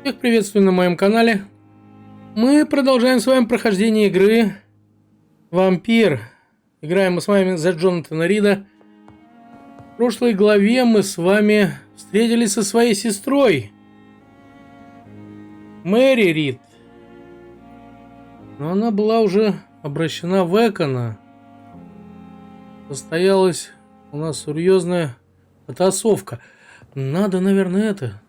Всех приветствую на моем канале. Мы продолжаем с вами прохождение игры Vampyr. Играем мы с вами за Джонатана Рида. В прошлой главе мы с вами встретились со своей сестрой Мэри Рид. Но она была уже обращена в Экона. Состоялась у нас серьезная потасовка. Надо, наверное, это...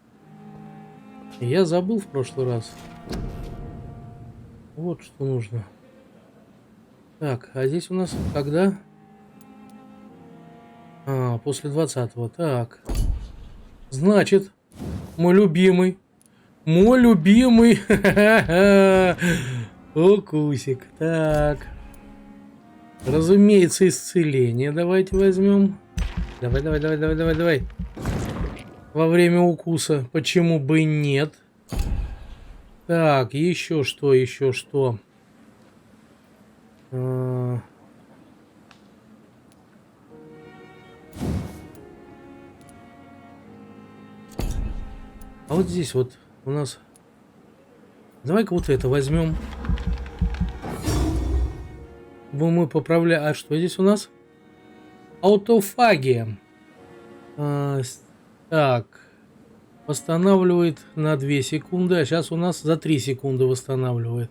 Я забыл в прошлый раз. Вот что нужно. Так, а здесь у нас когда? После 20-го. Так. Значит, мой любимый. Укусик. Так. Разумеется, исцеление. Давайте возьмем. Давай. Во время укуса. Почему бы и нет? Так, еще что? А вот здесь вот у нас... Давай-ка вот это возьмем. Мы поправляем... А что здесь у нас? Аутофагия. Так, восстанавливает на 2 секунды, а сейчас у нас за 3 секунды восстанавливает.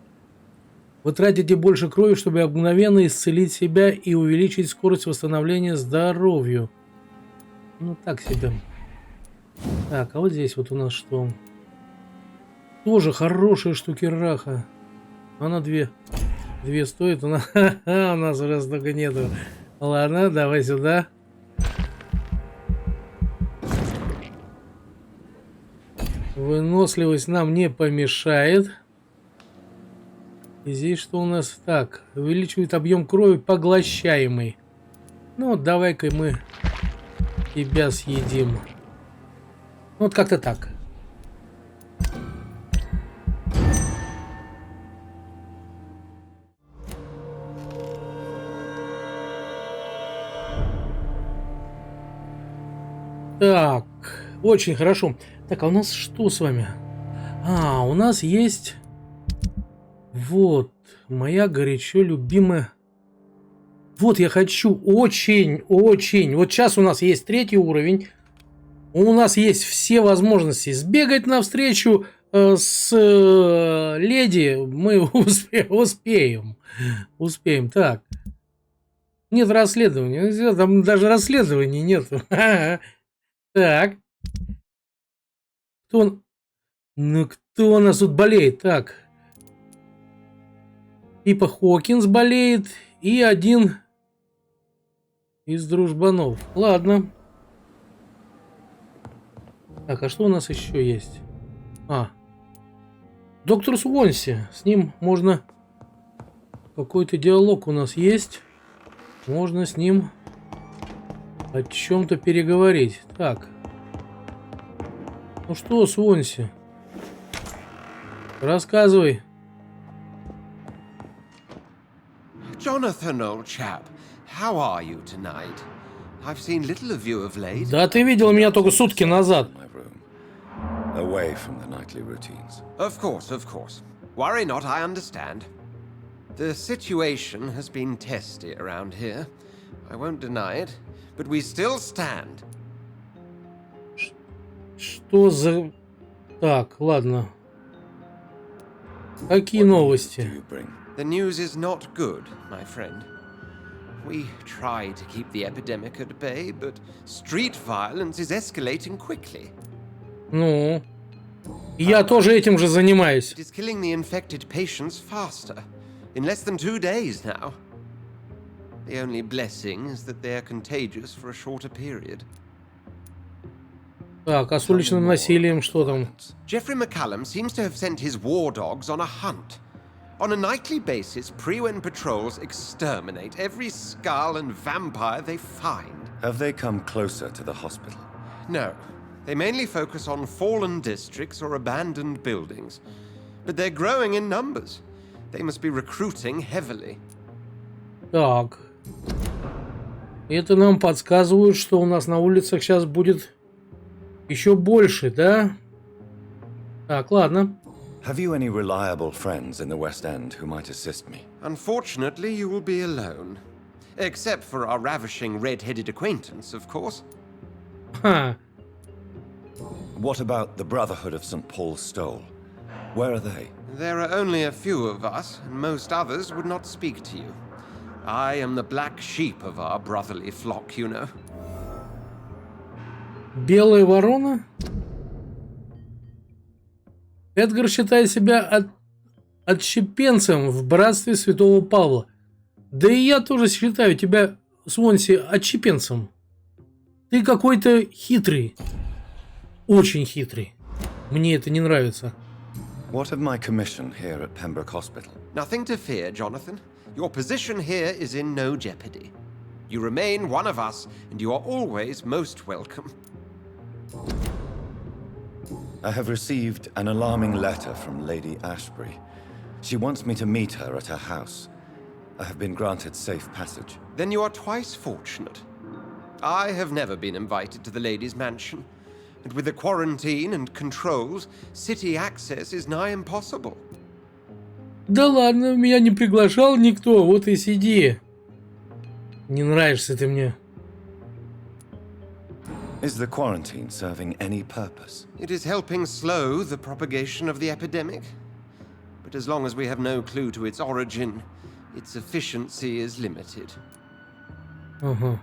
Вы тратите больше крови, чтобы мгновенно исцелить себя и увеличить скорость восстановления здоровью. Ну, так себе. Так, а вот здесь вот у нас что? Тоже хорошая штукераха. Она 2 стоит, у нас уже столько нету. Ладно, давай сюда. Выносливость нам не помешает. И здесь что у нас? Так, увеличивает объем крови поглощаемый. Ну вот давай-ка мы тебя съедим. Вот как-то так. Так, очень хорошо. Так, а у нас что с вами? У нас есть... Вот, моя горячо любимая... Вот я хочу очень... Вот сейчас у нас есть 3-й уровень. У нас есть все возможности сбегать навстречу с леди. Мы успеем. Так. Нет расследования. Там даже расследований нет. Так. Кто у нас тут болеет? Так. Типа Хокинс болеет. И один из дружбанов. Ладно. Так, а что у нас еще есть? Доктор Свонси. С ним можно... Какой-то диалог у нас есть. Можно с ним о чем-то переговорить. Так. Ну что, Свонси? Рассказывай. Jonathan, old chap, how are you tonight? I've seen little of you of late. Да, ты видел меня только сутки назад. Away from the nightly routines. Of course. Worry not, I understand. The situation has been testy around here. I won't deny it, but we still stand. Что за... Так, ладно. Какие новости? The news is not good, my friend. We try to keep the epidemic at bay, but street violence is escalating quickly. Ну, я тоже этим же занимаюсь. It is killing the infected patients faster, in less than 2 days now. The only blessing is that they are contagious for a shorter period. Так, а с уличным насилием что там? Jeffrey McCallum seems to have sent his war dogs on a hunt. On a nightly basis, Pre-Wen patrols exterminate every skull and vampire they find. Have they come closer to the hospital? No. They mainly focus on fallen districts or abandoned buildings. But they're growing in numbers. They must be recruiting heavily. Так. Это нам подсказывает, что у нас на улицах сейчас будет еще больше, да? Так, ладно. Have you any reliable friends in the West End who might assist me? Unfortunately, you will be alone. Except for our ravishing red-headed acquaintance, of course. Ха. What about the Brotherhood of St. Paul's Stole? Where are they? There are only a few of us, and most others would not speak to you. I am the black sheep of our brotherly flock, you know. Белая ворона? Эдгар считает себя отщепенцем в братстве Святого Павла. Да и я тоже считаю тебя, Свонси, отщепенцем. Ты какой-то хитрый. Очень хитрый. Мне это не нравится. What of my commission here at Pembroke Hospital? Nothing to fear, Jonathan. Your position here is in no jeopardy. You remain one of us, and you are always most welcome. I have received an alarming letter from Lady Ashbury. She wants me to meet her at her house. I have been granted safe passage. Then you are twice fortunate. I have never been invited to the lady's mansion, and with the quarantine and controls, city access is nigh impossible. Да ладно, меня не приглашал никто, вот и сиди. Не нравишься ты мне. Is the quarantine serving any purpose? It is helping slow the propagation of the epidemic. But as long as we have no clue to its origin, its efficiency is limited. Ага.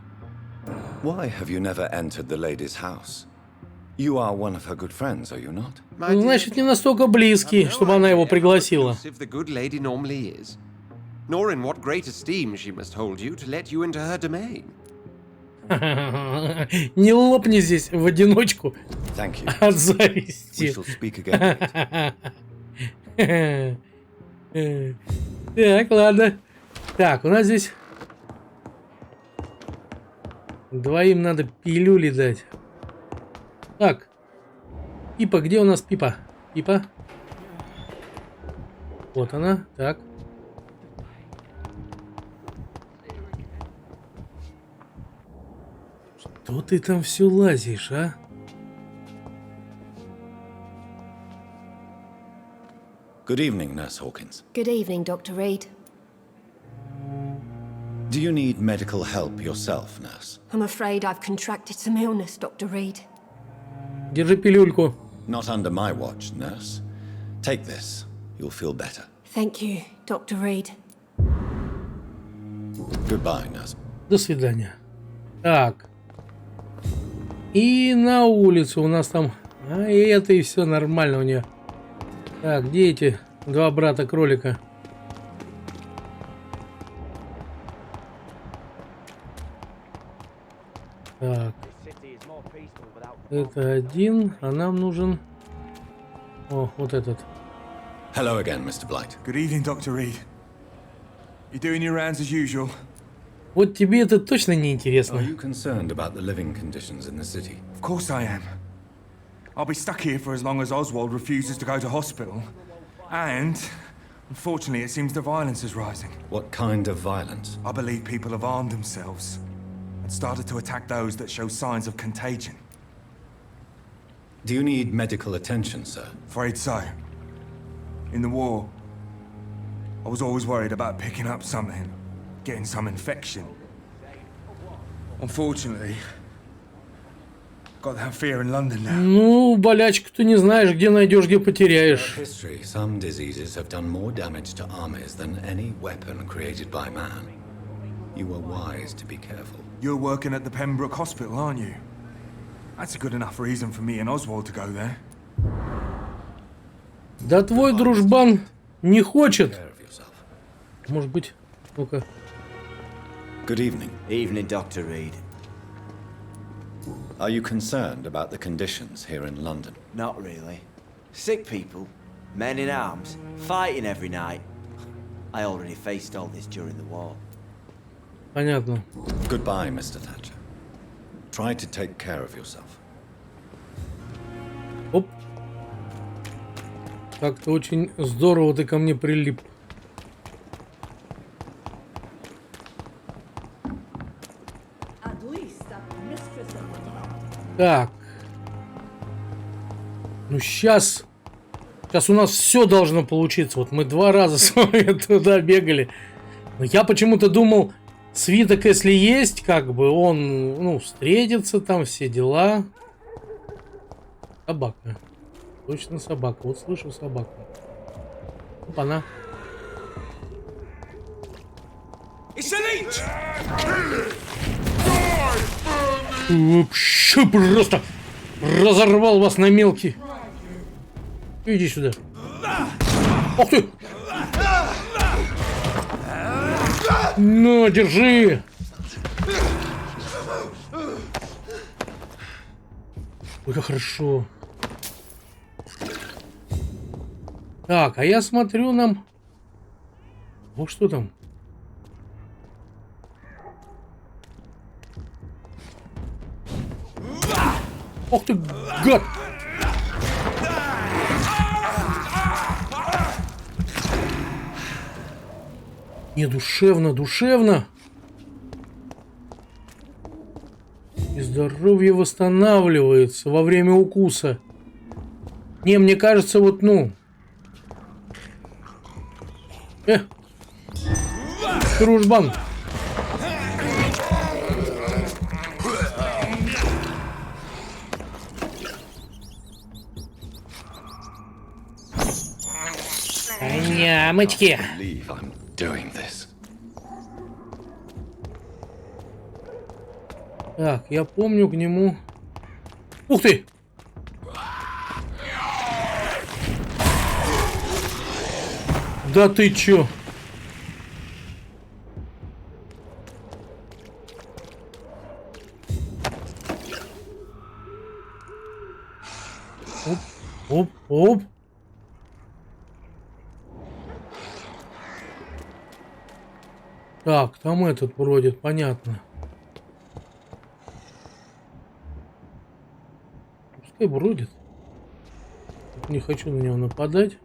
Why have you never entered the lady's house? You are one of her good friends, are you not? My Ну, dear, значит, не настолько близкий, no чтобы она его idea how пригласила. exclusive the good lady normally is, nor in what great esteem she must hold you to let you into her domain. Не лопни здесь в одиночку Thank you. от We зависти. shall speak again later. Так, ладно. Так, у нас здесь двоим надо пилюли дать. Так. Пипа, где у нас Пипа? Пипа. Вот она. Так. Что ты там все лазишь, а? Good evening, Nurse Hawkins. Good evening, Dr. Reid. Do you need medical help yourself, nurse? I'm afraid I've contracted some illness, Dr. Reid. Держи пилюльку. Not under my watch, nurse. Take this. You'll feel better. Thank you, Dr. Reid. Goodbye, nurse. До свидания. Так. И на улицу у нас там... А и это и все нормально у нее. Так, где эти два брата кролика? Так. Это один, а нам нужен... О, вот этот. Hello again, Mr. Blight. Good evening, Dr. Reid. You doing your rounds as usual? Вот тебе это точно не Are интересно. you concerned about the living conditions in the city? Of course I am. I'll be stuck here for as long as Oswald refuses to go to hospital. And, unfortunately, it seems the violence is rising. What kind of violence? I believe people have armed themselves and started to attack those that show signs of contagion. Do you need medical attention, sir? Afraid so. In the war, I was always worried about picking up something, getting some infection. Unfortunately, got that fear in London now. Ну, болячку ты не знаешь, где найдешь, где потеряешь. History, some diseases have done more damage to armies than any weapon created by man. You were wise to be careful. You're working at the Pembroke Hospital, aren't you? That's a good enough reason for me and Oswald to go there. Да твой дружбан не хочет. Care of yourself. Может быть, ну-ка. Good evening. Evening, Dr. Reid. Are you concerned about the conditions here in London? Not really. Sick people, men in arms, fighting every night. I already faced all this during the war. Понятно. Goodbye, Mr. Thatcher. Try to take care of yourself. Оп. Как-то очень здорово ты ко мне прилип. Так. Ну сейчас Сейчас у нас все должно получиться. Вот мы 2 раза с вами туда бегали. Но я почему-то думал, свиток, если есть, как бы он, ну, встретится там, все дела. Собака. Точно собака. Вот слышу собаку. Опа-на. Вообще просто разорвал вас на мелкие. Иди сюда. Ох ты! Ну, держи! Ой, как хорошо. Так, а я смотрю нам... Вот что там? Ох ты, гад! Не, душевно, душевно. И здоровье восстанавливается во время укуса. Не, мне кажется, вот, ну... Дружбан. Нямочки. Так, я помню к нему... Ух ты! Да ты чё? Оп, оп, оп. Так, там этот бродит, понятно. Пускай бродит. Не хочу на него нападать.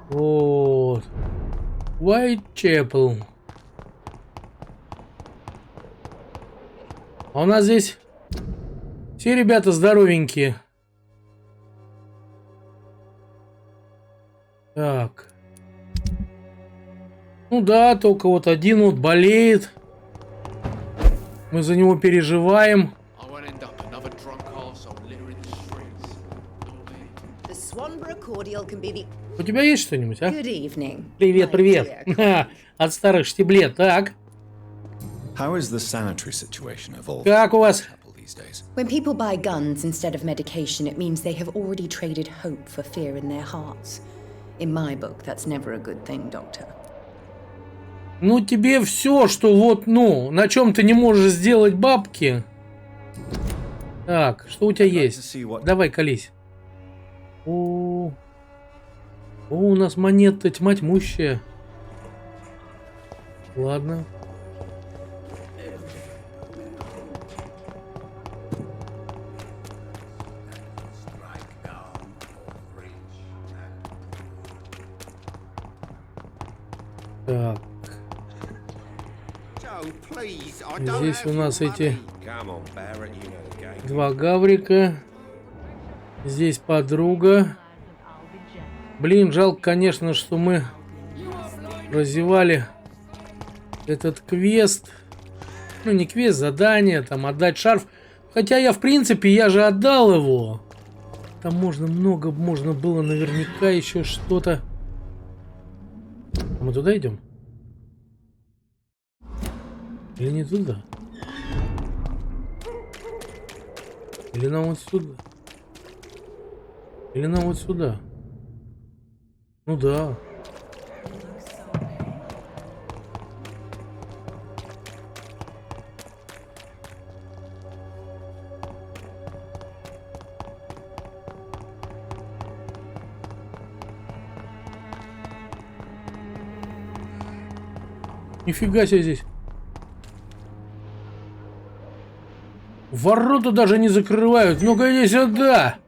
Вот. Уайтчепл. А у нас здесь все ребята здоровенькие. Так. Ну да, только вот один вот болеет. Мы за него переживаем. У тебя есть что-нибудь, а? Привет, привет. От старых штиблет, так. Как у вас? When people buy guns instead of medication, it means they have already traded hope for fear in their hearts. In my book, that's never a good thing, Doctor. Ну, тебе все, что вот, ну, на чем ты не можешь сделать бабки. Так, что у тебя есть? Давай, колись. О, у нас монета тьма тьмущая. Ладно. Так. Здесь у нас эти 2 гаврика. Здесь подруга. Блин, жалко, конечно, что мы развивали этот квест. Ну, не квест, задание, там, отдать шарф. Хотя я, в принципе, я же отдал его. Там можно было наверняка еще что-то. Мы туда идем? Или не туда? Или нам вот сюда? Или нам вот сюда? Ну да. Нифига себе здесь. Ворота даже не закрывают. Ну-ка иди сюда.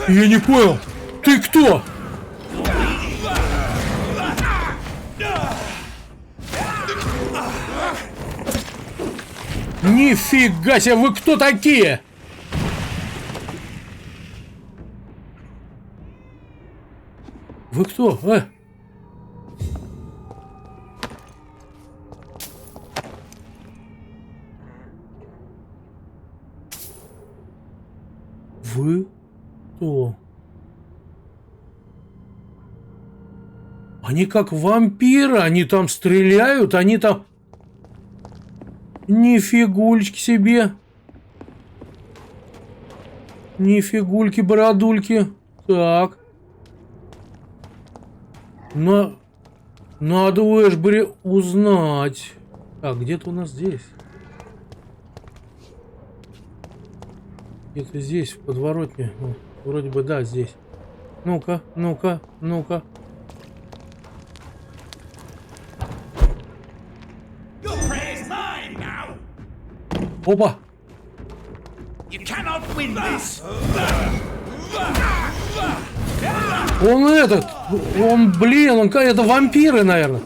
Я не понял. Ты кто? Нифига себе, вы кто такие? Вы кто? Вы кто? Они как вампиры, они там стреляют, они там... Нифигульки себе. Нифигульки, бородульки. Так. Надо у Эшбери узнать. Так, где-то у нас здесь. Где-то здесь, в подворотне. Ну, вроде бы, да, здесь. Ну-ка, ну-ка, ну-ка. Опа! Он этот, он, это вампиры, наверное.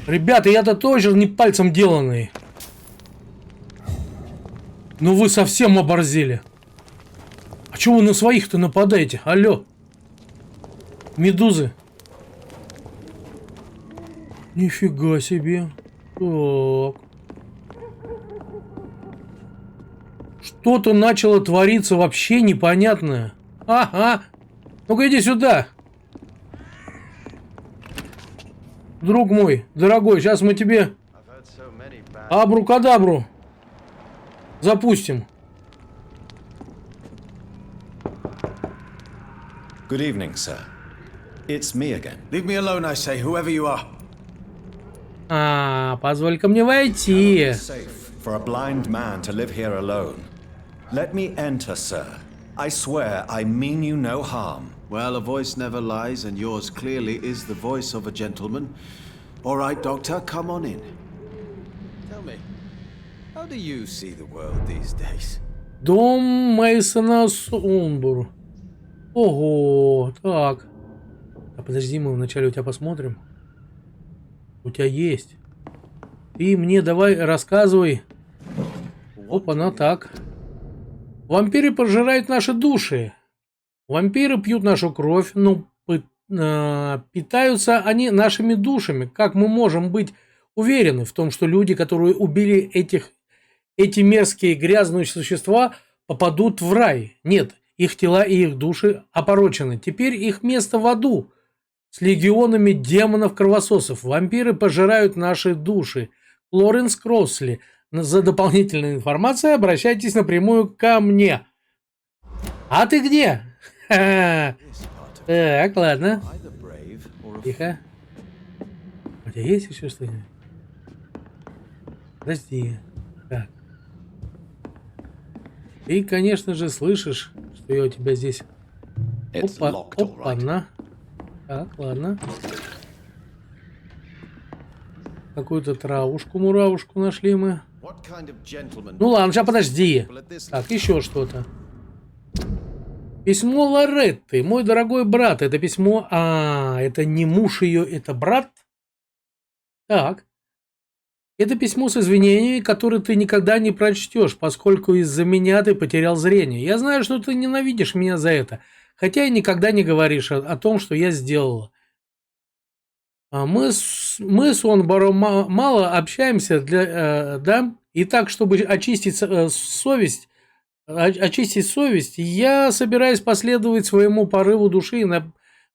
Ребята, я-то тоже не пальцем деланный. Ну вы совсем оборзели. А чего вы на своих-то нападаете? Алло. Медузы. Нифига себе. Так. Что-то начало твориться вообще непонятное. Ага. Ну-ка иди сюда. Друг мой, дорогой, сейчас мы тебе абрукадабру запустим. Good evening, sir. It's me again. Leave me alone, I say, whoever you are. Позволь-ка мне войти. Safe for a blind man to live here alone. Let me enter, sir. I swear I mean you no harm. Well, a voice never lies, and yours clearly is the voice of a gentleman. All right, Doctor, come on in. Tell me, how do you see the world these days? Дом Мейсона Сумбур. Ого, так. А подожди, мы вначале у тебя посмотрим. У тебя есть. Ты мне давай рассказывай. Опа-на, так. Вампиры пожирают наши души. Вампиры пьют нашу кровь, но питаются они нашими душами. Как мы можем быть уверены в том, что люди, которые убили эти мерзкие грязные существа, попадут в рай? Нет, их тела и их души опорочены. Теперь их место в аду с легионами демонов-кровососов. Вампиры пожирают наши души. Лоренс Кроссли. За дополнительной информацией обращайтесь напрямую ко мне. А ты где? Так, ладно. Тихо. У тебя есть еще что-нибудь? Подожди. Так. Ты, конечно же, слышишь, что я у тебя здесь... Опа-на. Так, ладно. Какую-то травушку-муравушку нашли мы. Ну ладно, сейчас подожди. Так, еще что-то. Письмо Лоретты. Мой дорогой брат. Это письмо... это не муж ее, это брат? Так. Это письмо с извинениями, которые ты никогда не прочтешь, поскольку из-за меня ты потерял зрение. Я знаю, что ты ненавидишь меня за это, хотя и никогда не говоришь о том, что я сделала. Мы с Онбором мало общаемся, да? И так, чтобы очистить совесть, я собираюсь последовать своему порыву души и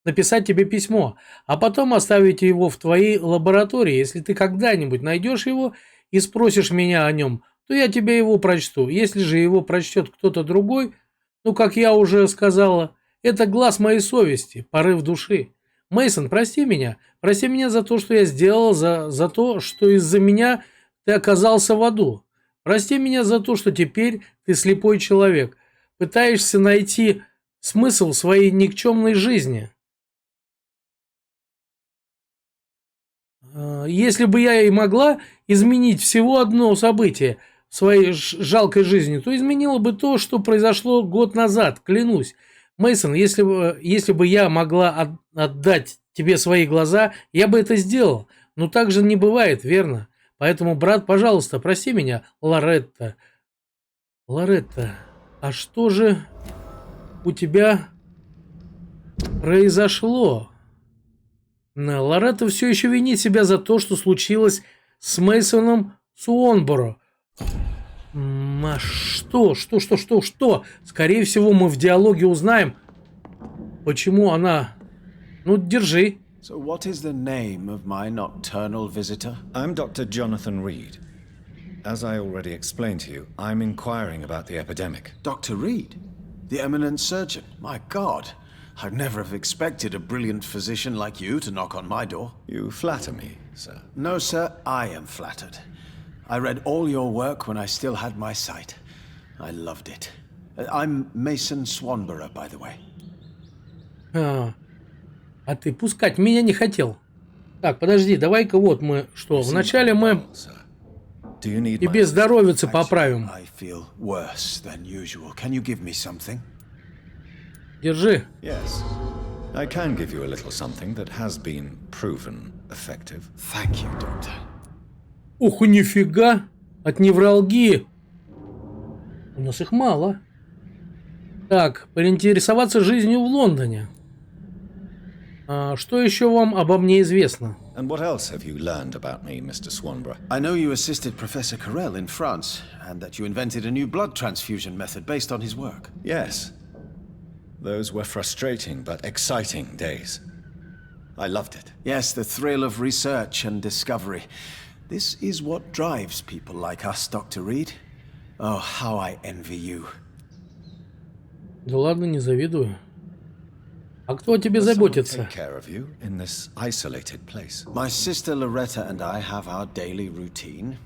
написать тебе письмо, а потом оставить его в твоей лаборатории. Если ты когда-нибудь найдешь его и спросишь меня о нем, то я тебе его прочту. Если же его прочтет кто-то другой, ну, как я уже сказала, это глаз моей совести, порыв души. Мейсон, прости меня за то, что я сделал, за то, что из-за меня ты оказался в аду. Прости меня за то, что теперь ты слепой человек, пытаешься найти смысл в своей никчемной жизни. Если бы я и могла изменить всего одно событие в своей жалкой жизни, то изменила бы то, что произошло год назад, клянусь. Мейсон, если бы я могла отдать тебе свои глаза, я бы это сделал. Но так же не бывает, верно? Поэтому, брат, пожалуйста, прости меня, Лоретта. Лоретта, а что же у тебя произошло? Лоретта все еще винит себя за то, что случилось с Мейсоном Суонборо. А что? Скорее всего, мы в диалоге узнаем, почему она... Ну, держи. So what is the name of my nocturnal visitor? I'm Dr. Jonathan Reid. As I already explained to you, I'm inquiring about the epidemic. Dr. Reid? The eminent surgeon? My God. I'd never have expected a brilliant physician like you to knock on my door. You flatter me, sir. No, sir, I am flattered. I read all your work when I still had my sight. I loved it. I'm Mason Swanborough, by the way. А ты пускать меня не хотел. Так, подожди, давай-ка вот мы что. Вначале мы тебе здоровьице поправим. I feel worse than usual. Can you give me something? Держи. Yes. I can give you a little something that has been proven effective. Thank you, doctor. Ух, нифига. От невралгии. У нас их мало. Так, поинтересоваться жизнью в Лондоне. Что еще вам обо мне известно? And what else have you learned about me, Mr. Swanborough? I know you assisted Professor Carrel in France, and that you invented a new blood transfusion method based on his work. Yes. Those were frustrating but exciting days. I loved it. Yes, the thrill of research and discovery. This is what drives people like us, Dr. Reid. Oh, how I envy you. Да ладно, не завидую. А кто о тебе заботится? My sister Loretta and I have our daily routine.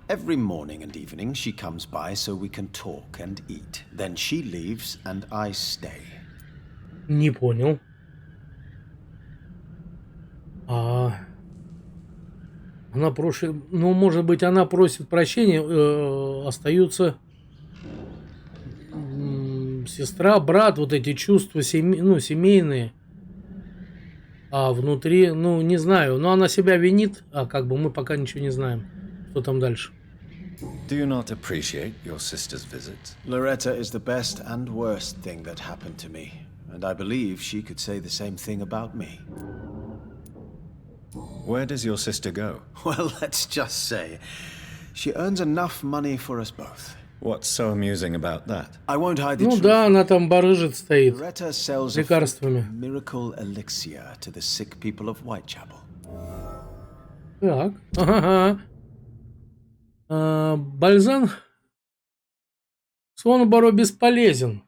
Every morning and evening she comes by so we can talk and eat. Then she leaves and I stay. Не понял. Она просит... Ну, может быть, она просит прощения. Остаются... Сестра, брат, вот эти чувства семейные. А внутри, ну, не знаю. Но она себя винит, а как бы мы пока ничего не знаем. Что там дальше? Do you not appreciate your sister's visits? Loretta is the best and worst thing that happened to me. And I believe she could say the same thing about me. Where does your sister go? Well, let's just say, she earns enough money for us both. What's so amusing about that? I won't hide the Ну truth. да, она там барыжит стоит. Loretta sells лекарствами. a miracle elixir to the sick people of Whitechapel. Так, ага. Бальзам Соноборо бесполезен.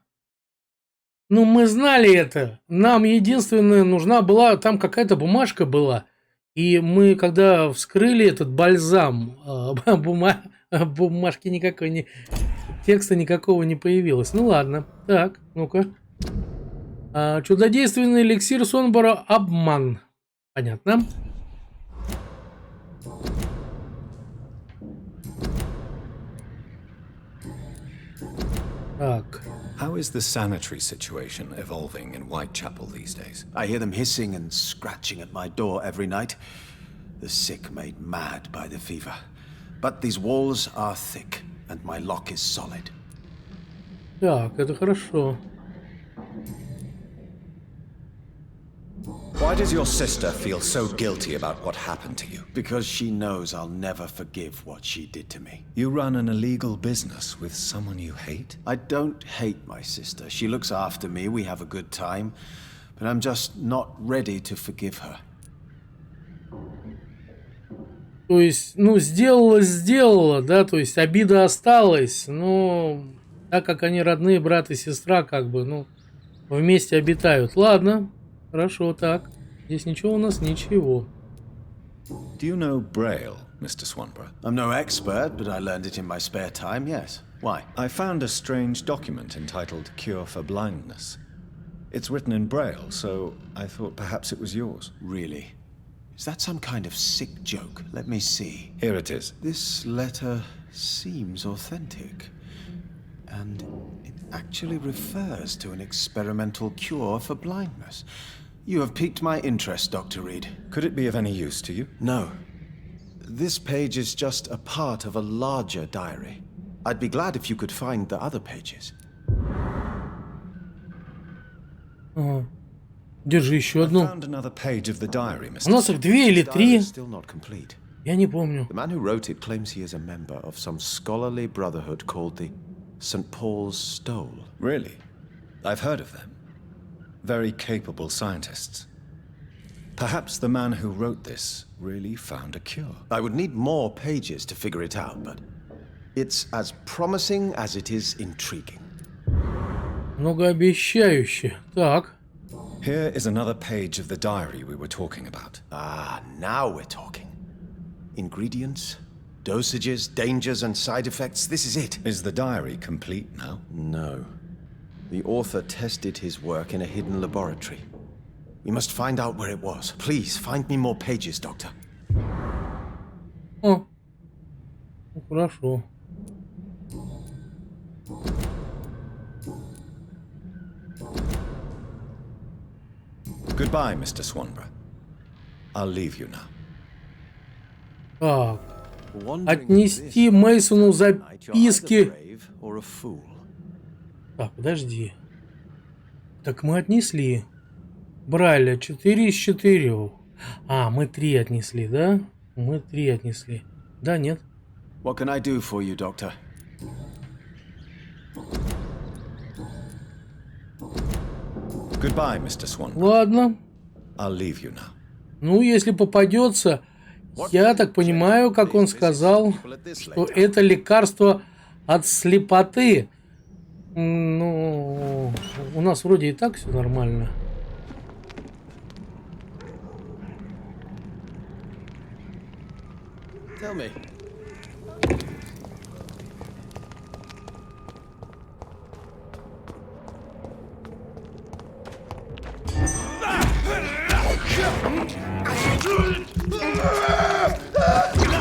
Ну, мы знали это. Нам единственное нужна была, там какая-то бумажка была. И мы, когда вскрыли этот бальзам, бумажки никакой не... Текста никакого не появилось. Ну ладно. Так, ну-ка. Чудодейственный эликсир Сонборо обман. Понятно. Так. How is the sanitary situation evolving in Whitechapel these days? I hear them hissing and scratching at my door every night. The sick made mad by the fever. But these walls are thick, and my lock is solid. Так, это хорошо. Why does your sister feel so guilty about what happened to you? Because she knows I'll never forgive what she did to me. You run an illegal business with someone you hate? I don't hate my sister. She looks after me, we have a good time. But I'm just not ready to forgive her. То есть, ну, сделала, да, то есть обида осталась, но так как они родные брат и сестра, как бы, ну, вместе обитают. Ладно, хорошо, так. Здесь ничего у нас, ничего. Do you know Braille, Mr. Swanborough? I'm no expert, but I learned it in my spare time, yes. Why? I found a strange document entitled Cure for Blindness. It's written in Braille, so I thought perhaps it was yours. Really? Is that some kind of sick joke? Let me see. Here it is. This letter seems authentic. And it actually refers to an experimental cure for blindness. You have piqued my interest, Dr. Reid. Could it be of any use to you? No. This page is just a part of a larger diary. I'd be glad if you could find the other pages. Ага. Держи еще I одну. found another page of the diary, Mr. У нас их 2 или This diary 3. is still not complete. Я не помню. The man who wrote it claims he is a member of some scholarly brotherhood called the St. Paul's Stole. Really? I've heard of them. Very capable scientists. Perhaps the man who wrote this really found a cure. I would need more pages to figure it out, but it's as promising as it is intriguing. Многообещающе. Так. Here is another page of the diary we were talking about. Ah, now we're talking. Ingredients, dosages, dangers, and side effects. This is it. Is the diary complete now? No. The author tested his work in a hidden laboratory. We must find out where it was. Please, find me more pages, Doctor. О. Ну, хорошо. Goodbye, Mr. Swanborough. I'll leave you now. Так. Отнести Мейсону записки. Так, подожди. Так мы отнесли. Брали 4 из 4. А, мы 3 отнесли, да? Мы 3 отнесли. Да, нет? What can I do for you, Doctor? Goodbye, Mr. Swanborough. Ладно. I'll leave you now. Ну, если попадется, я так понимаю, как он сказал, что это лекарство от слепоты. Ну, у нас вроде и так все нормально. Tell me.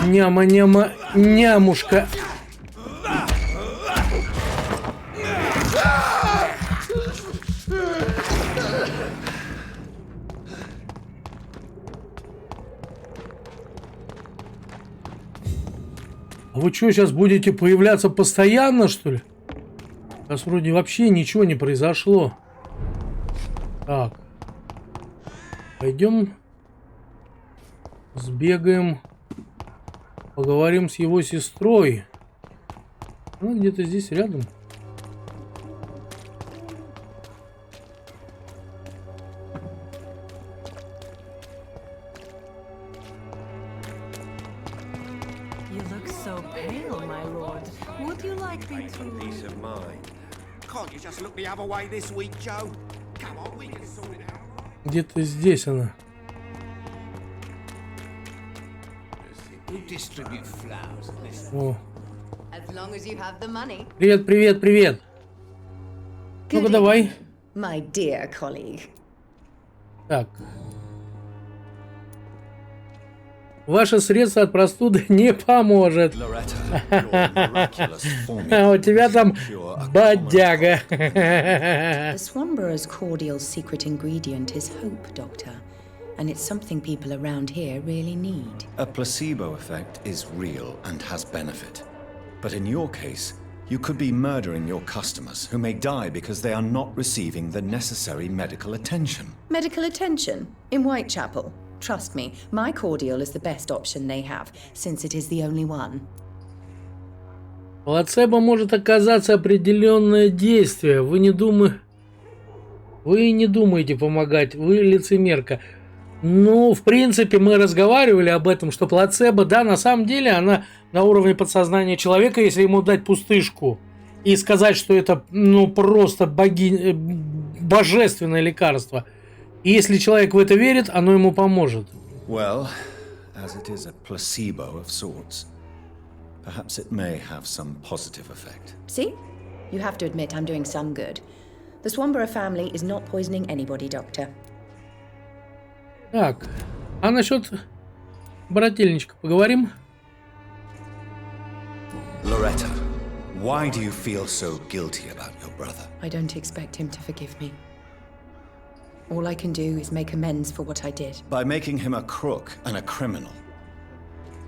Няма-няма, нямушка. А вы что, сейчас будете появляться постоянно, что ли? Сейчас вроде вообще ничего не произошло. Так. Пойдем. Сбегаем. Поговорим с его сестрой. Она где-то здесь рядом. You look so pale, my lord. Would you like me to... Peace of mind. Can't you just look the other way this week, Joe? Come on, we can sort it out. Где-то здесь она. We distribute flowers at this. О. As long as you have the money. Привет, привет, привет. Ну-ка, давай. My dear colleague. Так. Ваше средство от простуды не поможет. А у тебя там бодяга. The Swanborough's cordial secret ingredient is hope, Doctor. And it's something people around here really need. A placebo effect is real and has benefit. But in your case, you could be murdering your customers who may die because they are not receiving the necessary medical attention. Medical attention? In Whitechapel? Trust me, my cordial is the best option they have, since it is the only one. Плацебо может оказаться определенное действие. Вы не думаете помогать, вы лицемерка. Ну, в принципе, мы разговаривали об этом, что плацебо, да, на самом деле, она на уровне подсознания человека, если ему дать пустышку и сказать, что это, ну, просто божественное лекарство. И если человек в это верит, оно ему поможет. Well, as it is a placebo of sorts, perhaps it may have some positive effect. See? You have to admit I'm doing some good. The Swanborough family is not poisoning anybody, Doctor. Так, а насчет брательничка поговорим? Loretta, why do you feel so guilty about your brother? I don't expect him to forgive me. All I can do is make amends for what I did. By making him a crook and a criminal.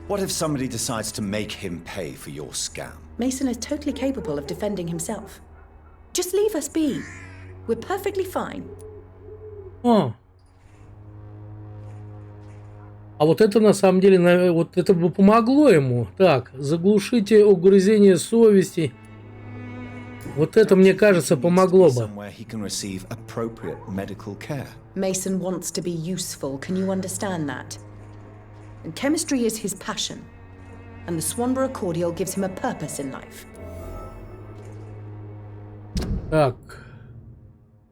What if somebody decides to make him pay for your scam? Mason is totally capable of defending himself. Just leave us be. We're perfectly fine. А вот это на самом деле, вот это бы помогло ему. Так, заглушите угрызение совести. Вот это, мне кажется, помогло бы. Mason wants to be useful. Can you understand that? And chemistry is his passion. And the Swanborough cordial gives him a purpose in life. Так.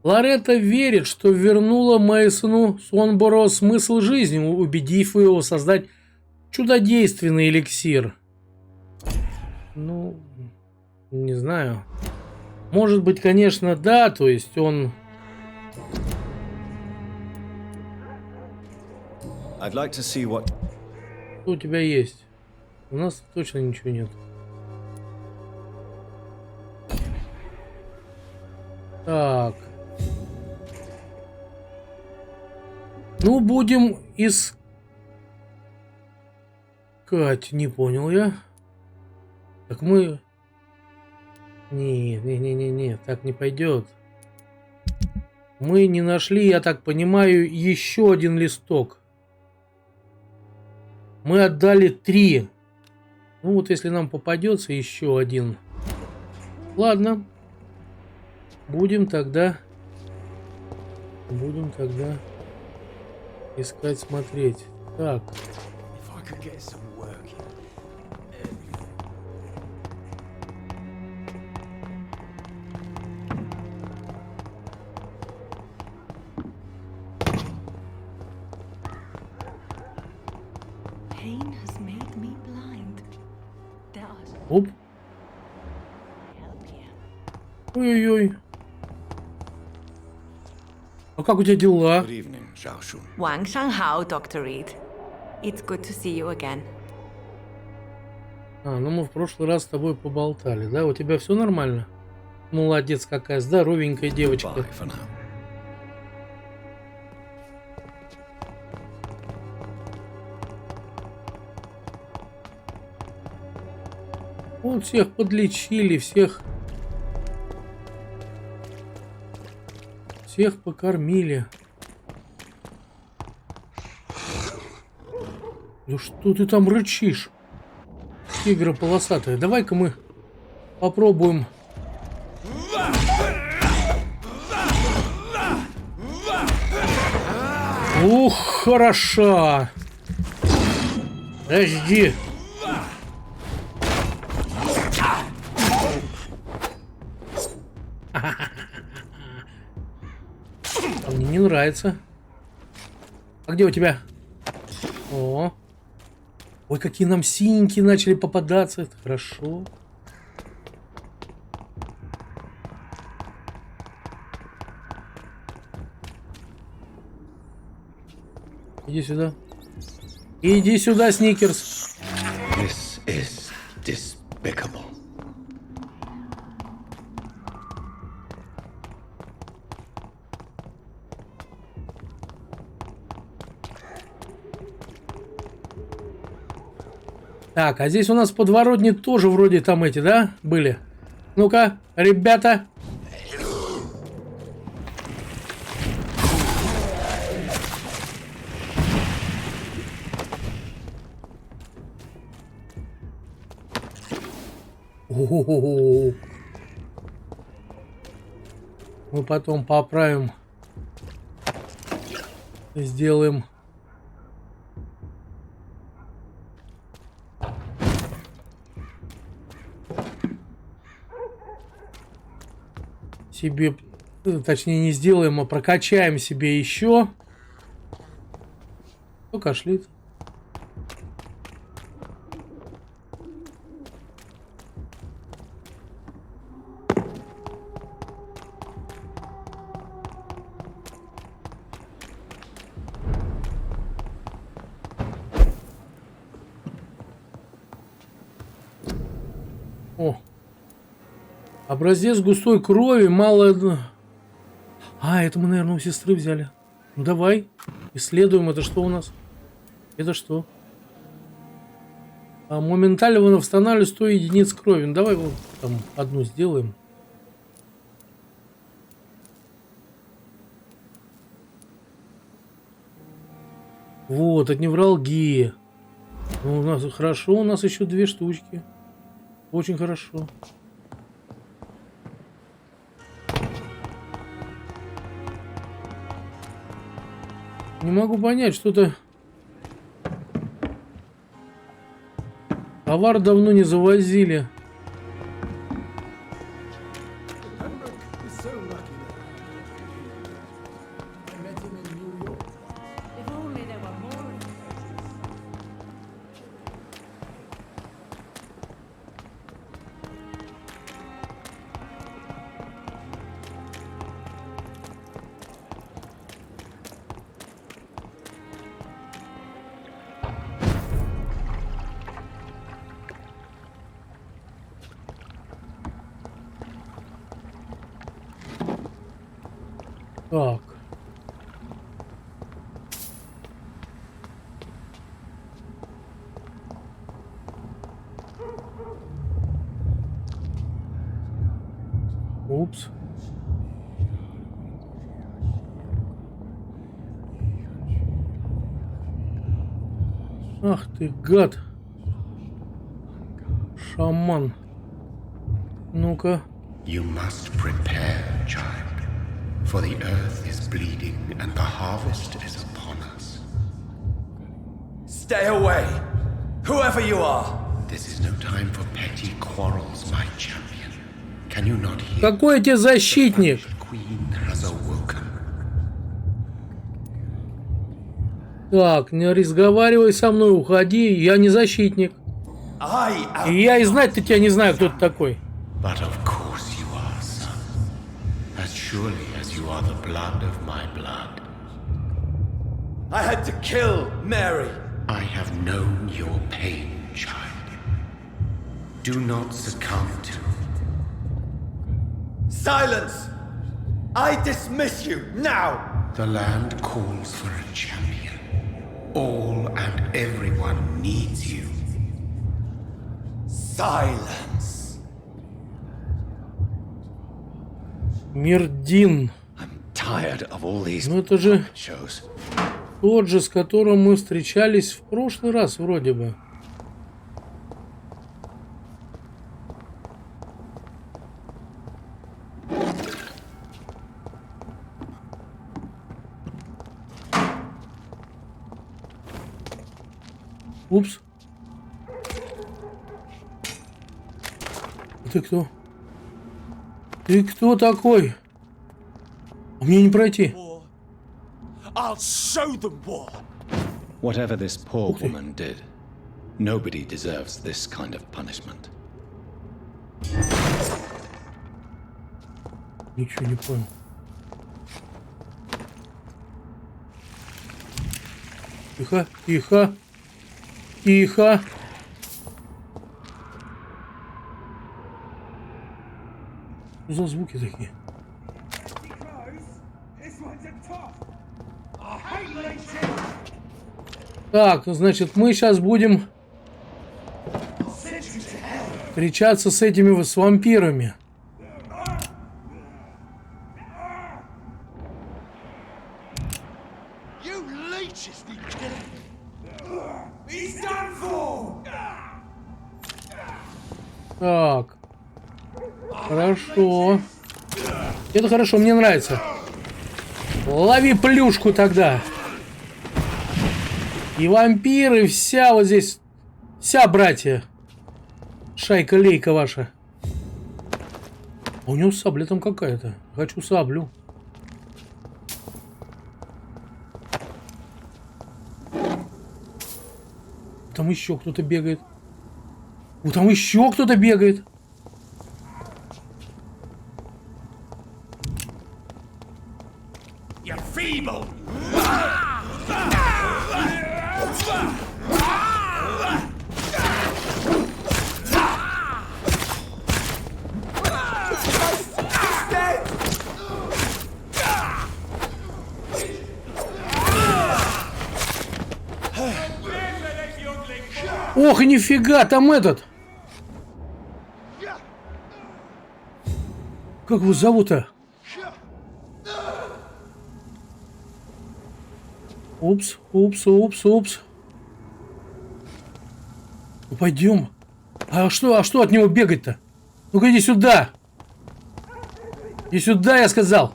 Лоретта верит, что вернула Мейсону Сонборо смысл жизни, убедив его создать чудодейственный эликсир. Ну, не знаю. Может быть, конечно, да, то есть он... Что у тебя есть? У нас точно ничего нет. Так. Ну, будем искать. Не понял я. Так мы... Не, так не пойдет. Мы не нашли, я так понимаю, еще один листок. Мы отдали 3. Ну вот если нам попадется еще один. Ладно. Будем тогда искать, смотреть. Так. Оп. Ой-ой-ой. А как у тебя дела? Wang Shanghao, Dr. Reid. It's good to see you again. Ну мы в прошлый раз с тобой поболтали, да? У тебя все нормально? Молодец, какая здоровенькая девочка. Вот всех подлечили, всех покормили. Ну что ты там рычишь, тигра полосатая? Давай-ка мы попробуем. Ух, хороша. Подожди. А мне не нравится. А где у тебя? О. Ой, какие нам синенькие начали попадаться. Это хорошо. Иди сюда. Иди сюда, Сникерс. This is despicable. Так, а здесь у нас подворотни тоже вроде там эти, да, были? Ну-ка, ребята. О-о-о-о. Мы потом поправим. Сделаем. Себе, точнее не сделаем, а прокачаем себе еще. Кто кашляет? О. Образец густой крови, мало... А, это мы, наверное, у сестры взяли. Ну, давай, исследуем. Это что у нас? Это что? Моментально восстанавливаю 100 единиц крови. Ну, давай вот там одну сделаем. Вот, от невралгии. Ну, у нас хорошо, у нас еще 2 штучки. Очень хорошо. Не могу понять, что-то... Товар давно не завозили. Так. Упс. Ах ты, гад. Шаман. Ну-ка. You must prepare, child. For the earth is bleeding and the harvest is upon us. Stay away, whoever you are. This is no time for petty quarrels, my champion. Can you not hear? Какой тебе защитник? The queen has awoken. Так, не разговаривай со мной, уходи, я не защитник. И я и знать-то тебя не знаю, кто ты такой. But of course you are, son. As surely as you are the blood of my blood. I had to kill Mary. I have known your pain, child. Do not succumb to... Silence! I dismiss you now! The land calls for a champion. All and everyone needs you. Silence! Мирдин. I'm tired of all these Ну это же shows. тот же, с которым мы встречались в прошлый раз, вроде бы. Упс. Ты кто? Ты кто такой? Мне не пройти. I'll show them war. Whatever this poor woman did, nobody deserves this kind of punishment. Ничего не понял. Тихо, тихо, тихо. Что за звуки такие? Так, значит, мы сейчас будем встречаться с этими с вампирами. Так. Хорошо. Это хорошо, мне нравится. Лови плюшку тогда. И вампиры, вся вот здесь. Вся, братья. Шайка-лейка ваша. А у него сабля там какая-то. Хочу саблю. Там еще кто-то бегает. О, там еще кто-то бегает. You're feeble. Ох, и нифига, там этот. Как его зовут-то? Упс, упс, упс, упс. Ну, пойдем. А что от него бегать-то? Ну-ка иди сюда. Иди сюда, я сказал.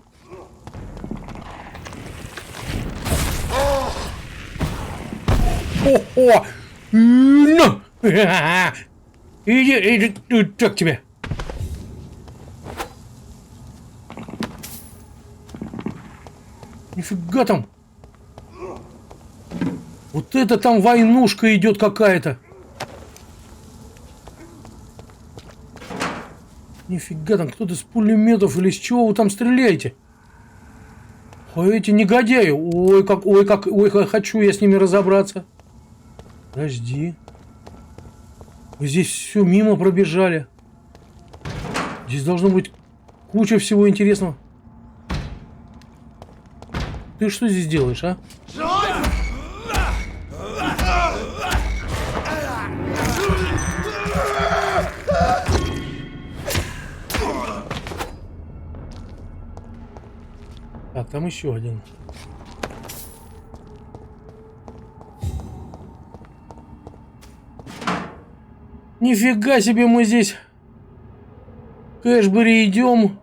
О-о! Ну! Иди, так тебе. Нифига там. Вот это там войнушка идет какая-то. Нифига там, кто-то с пулеметов или с чего вы там стреляете? Ой, эти негодяи. Ой, как хочу я с ними разобраться. Подожди. Вы здесь все мимо пробежали. Здесь должно быть куча всего интересного. Ты что здесь делаешь, а? Так, там еще один. Нифига себе, мы здесь к Эшбери идем.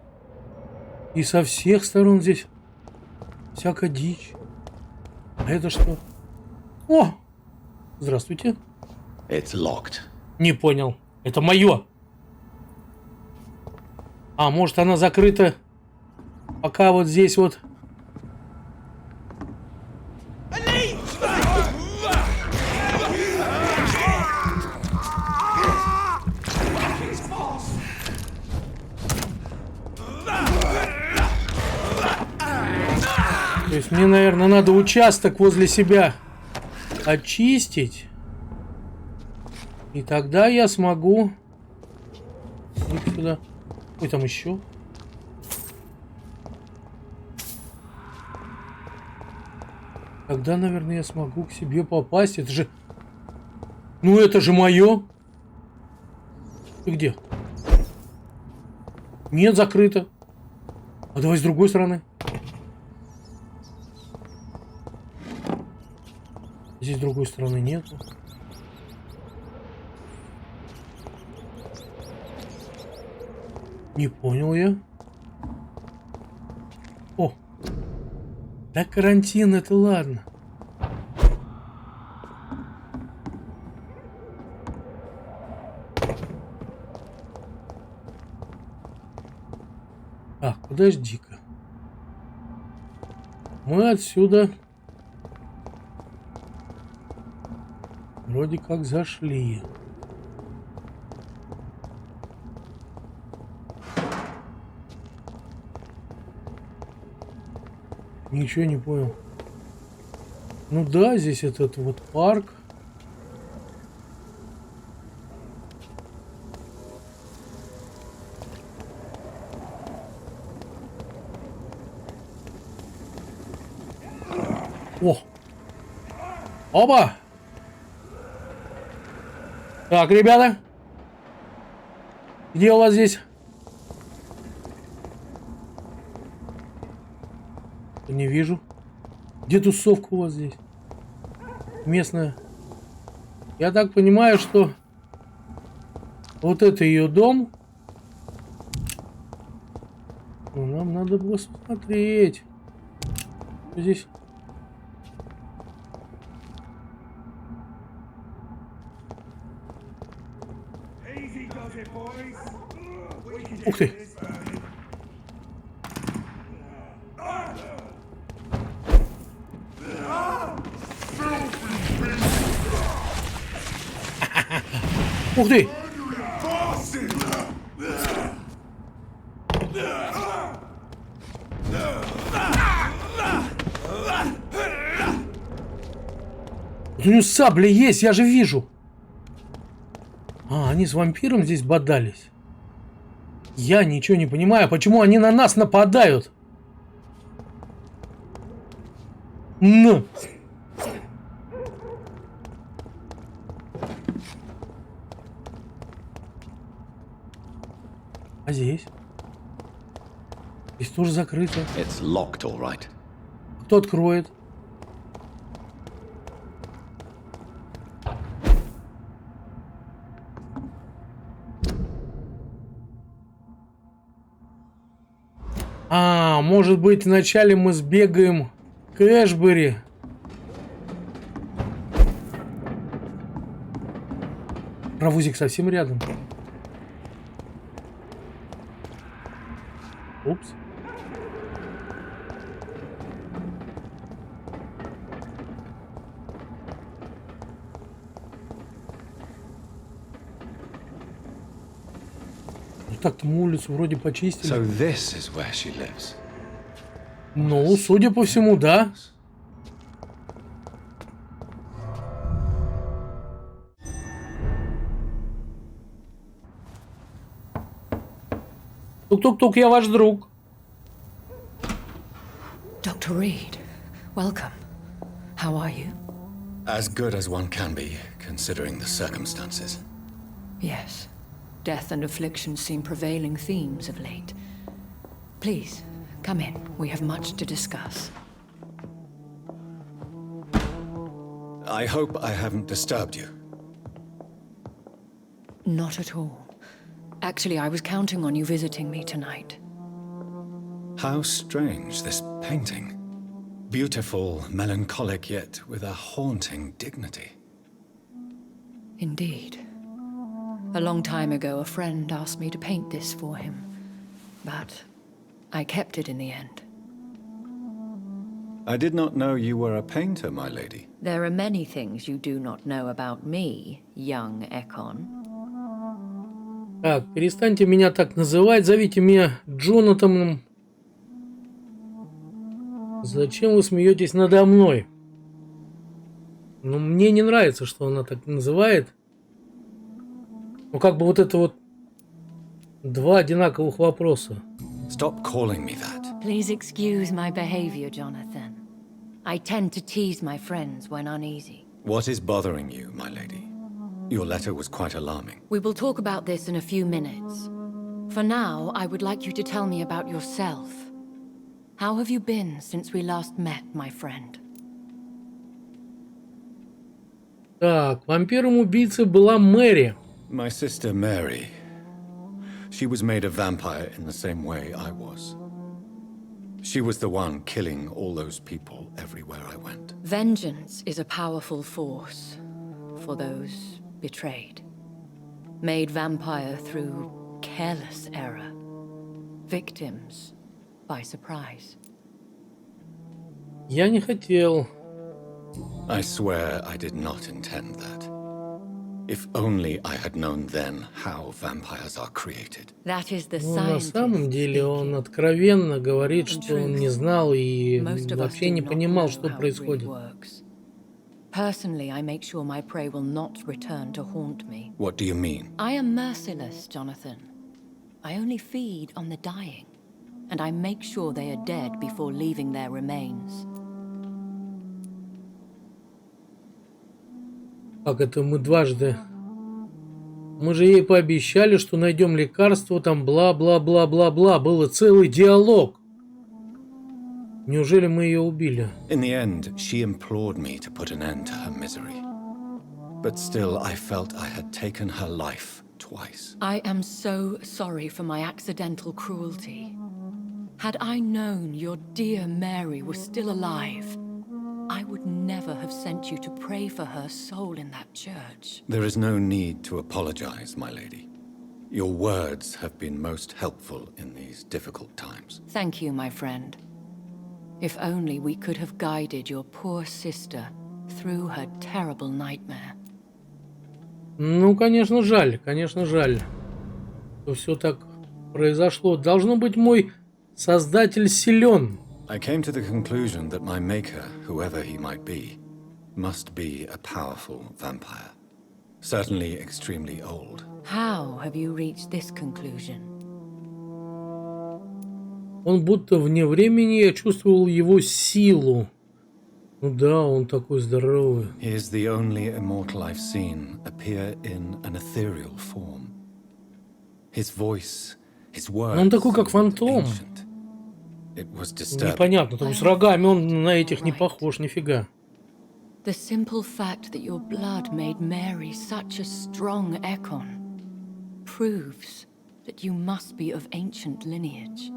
И со всех сторон здесь всякая дичь. А это что? О! Здравствуйте. It's locked. Не понял. Это мое. А, может, она закрыта. Пока вот здесь вот. То есть мне, наверное, надо участок возле себя очистить. И тогда я смогу... Иди сюда. Ой, там еще. Тогда, наверное, я смогу к себе попасть. Это же... Ну, это же мое. Ты где? Нет, закрыто. А давай с другой стороны. Здесь с другой стороны нету. Не понял я. О! Да карантин, это ладно. Так, подожди-ка. Мы отсюда вроде как зашли. Ничего не понял. Ну да, здесь этот вот парк. О! Оба! Так, ребята. Где у вас здесь? Не вижу. Где тусовка у вас здесь? Местная. Я так понимаю, что вот это ее дом. Но нам надо было смотреть. Что здесь? Ух ты! Ух ты! У него сабли есть, я же вижу. А, они с вампиром здесь бодались. Я ничего не понимаю, почему они на нас нападают. Ну. А здесь? Здесь тоже закрыто. It's locked, all right. Кто откроет? А, может быть, вначале мы сбегаем к Эшбери. Паровозик совсем рядом. Упс. Ну так-то мы улицу вроде почистили. So this is where she lives. Ну, судя по всему, да. Тук-тук-тук, я ваш друг. Dr. Reid, welcome. How are you? As good as one can be, considering the circumstances. Yes. Death and affliction seem prevailing themes of late. Please, come in. We have much to discuss. I hope I haven't disturbed you. Not at all. Actually, I was counting on you visiting me tonight. How strange, this painting. Beautiful, melancholic, yet with a haunting dignity. Indeed. A long time ago, a friend asked me to paint this for him. But I kept it in the end. I did not know you were a painter, my lady. There are many things you do not know about me, young Ekon. Так, перестаньте меня так называть, зовите меня Джонатаном. Зачем вы смеетесь надо мной? Ну, мне не нравится, что она так называет. Ну, как бы вот это вот два одинаковых вопроса. Stop calling me that. Please excuse my behavior, Jonathan. I tend to tease my friends when uneasy. What is bothering you, my lady? Your letter was quite alarming. We will talk about this in a few minutes. For now, I would like you to tell me about yourself. How have you been since we last met, my friend? Так, вампиром-убийцей была Мэри. My sister Mary. She was made a vampire in the same way I was. She was the one killing all those people everywhere I went. Vengeance is a powerful force for those betrayed. Made vampire through careless error. Victims by surprise. Я не хотел. I swear I did not intend that. If only I had known then how vampires are created. That is the Ну, на самом scientist деле он speaking. откровенно говорит, In что он truth, не знал и Most of us вообще do не not понимал, know что how greed происходит. works. Personally, I make sure my prey will not return to haunt me. What do you mean? I am merciless, Jonathan. I only feed on the dying, and I make sure they are dead before leaving their remains. Как это мы дважды? Мы же ей пообещали, что найдем лекарство, там бла-бла-бла-бла-бла. Был целый диалог. Неужели мы ее убили? In the end, she implored me to put an end to her misery. But still, I felt I had taken her life twice. I am so sorry for my accidental cruelty. Had I known your dear Mary was still alive, I would never have sent you to pray for her soul in that church. There is no need to apologize, my lady. Your words have been most helpful in these difficult times. Thank you, my friend. If only we could have guided your poor sister through her terrible nightmare. Ну, конечно, жаль, что все так произошло. Должно быть, мой создатель силен. I came to the conclusion that my maker, whoever he might be, must be a powerful vampire. Certainly extremely old. How have you reached this conclusion? Он будто вне времени, я чувствовал его силу. Ну да, он такой здоровый. He is the only immortal I've seen appear in an ethereal form. His voice, His Но он такой, как фантом. It was disturbing. Непонятно, то есть с рогами он на этих не похож, нифига. The simple fact that your blood made Mary such a strong icon proves that you must be of ancient lineage.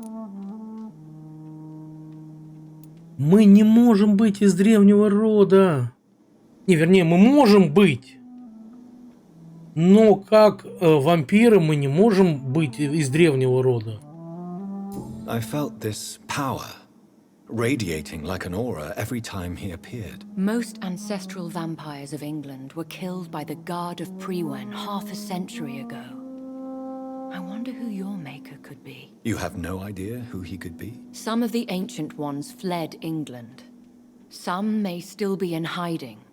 Мы не можем быть из древнего рода. Не, вернее, мы можем быть. Но как вампиры мы не можем быть из древнего рода. I felt this power radiating like an aura every time he appeared. Most ancestral vampires of England were killed by the guard of Prewen half a century ago. I wonder who your maker could be. You have no idea who he could be? Some of the ancient ones fled England. Some may still be in hiding.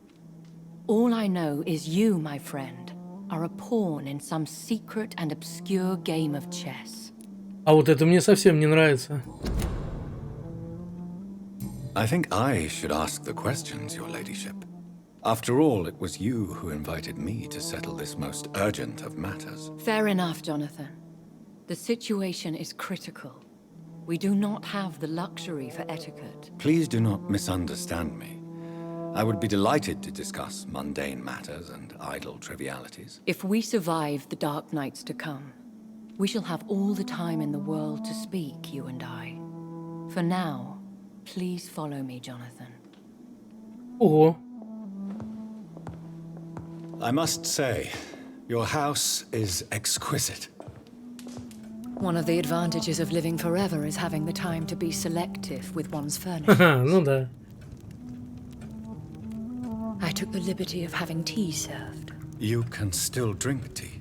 All I know is you, my friend, are a pawn in some secret and obscure game of chess. А вот это мне совсем не нравится. I think I should ask the questions, your ladyship. After all, it was you who invited me to settle this most urgent of matters. Fair enough, Jonathan. The situation is critical. We do not have the luxury for etiquette. Please do not misunderstand me. I would be delighted to discuss mundane matters and idle trivialities. If we survive the dark nights to come, we shall have all the time in the world to speak, you and I. For now, please follow me, Jonathan. Ого. I must say, your house is exquisite. One of the advantages of living forever is having the time to be selective with one's furniture. Ага, ну да. I took the liberty of having tea served. You can still drink tea.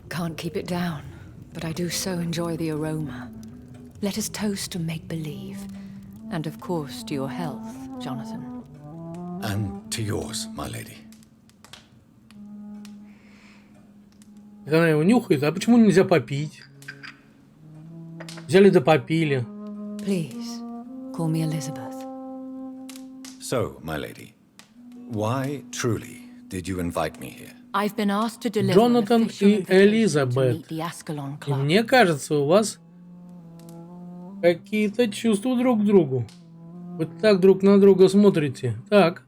Can't keep it down, but I do so enjoy the aroma. Let us toast to make-believe. And of course to your health, Jonathan. And to yours, my lady. Она его нюхает, а почему нельзя попить? Взяли да попили. Please, call me Elizabeth. So, my lady, why truly did you invite me here? I've been asked to deliver Джонатан и Элизабет. И мне кажется, у вас какие-то чувства друг к другу. Вы так друг на друга смотрите. Так.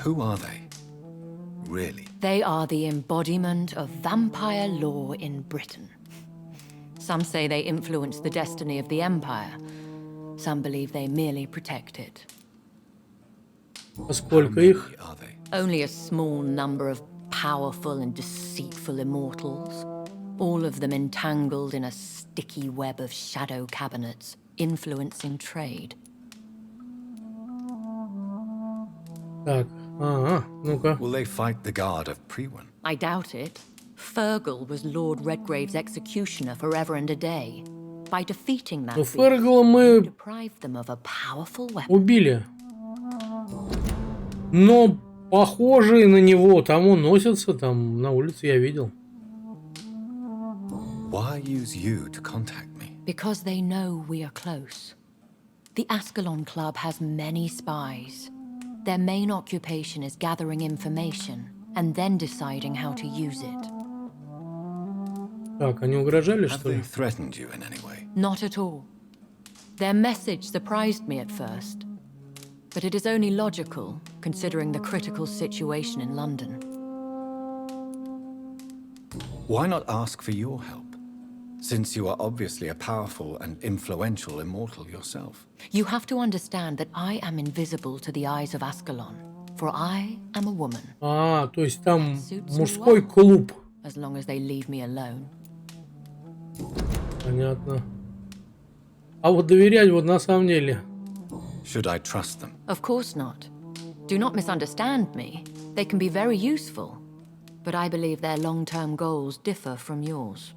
Who are they? Really? They are the embodiment of vampire law in Britain. Some say they influence the destiny of the empire. Some believe they merely protect it. А сколько их? Only a small number of powerful and deceitful immortals. All of them entangled in a sticky web of shadow cabinets, influencing trade. Так, ну-ка. Will they fight the guard of Prewen? I doubt it. Fergal was Lord Redgrave's executioner forever and a day. By defeating that beast, Фергала мы deprived them of a powerful weapon. убили. Но похожие на него там он носится, там на улице я видел. Why use you to contact me? Because they know we are close. The Ascalon Club has many spies. Their main occupation is gathering information and then deciding how to use it. Так, они угрожали, Have что ли? they threatened you in any way? Not at all. Their message surprised me at first, but it is only logical, considering the critical situation in London. Why not ask for your help? Since you are obviously a powerful and influential immortal yourself. You have to understand that I am invisible to the eyes of Ascalon, for I am a woman. А, то есть там мужской клуб. As long as they leave me alone. Понятно. А вот доверять вот на самом деле. Should I trust them? Of course not. Do not misunderstand me. They can be very useful, but I believe their long-term goals differ from yours.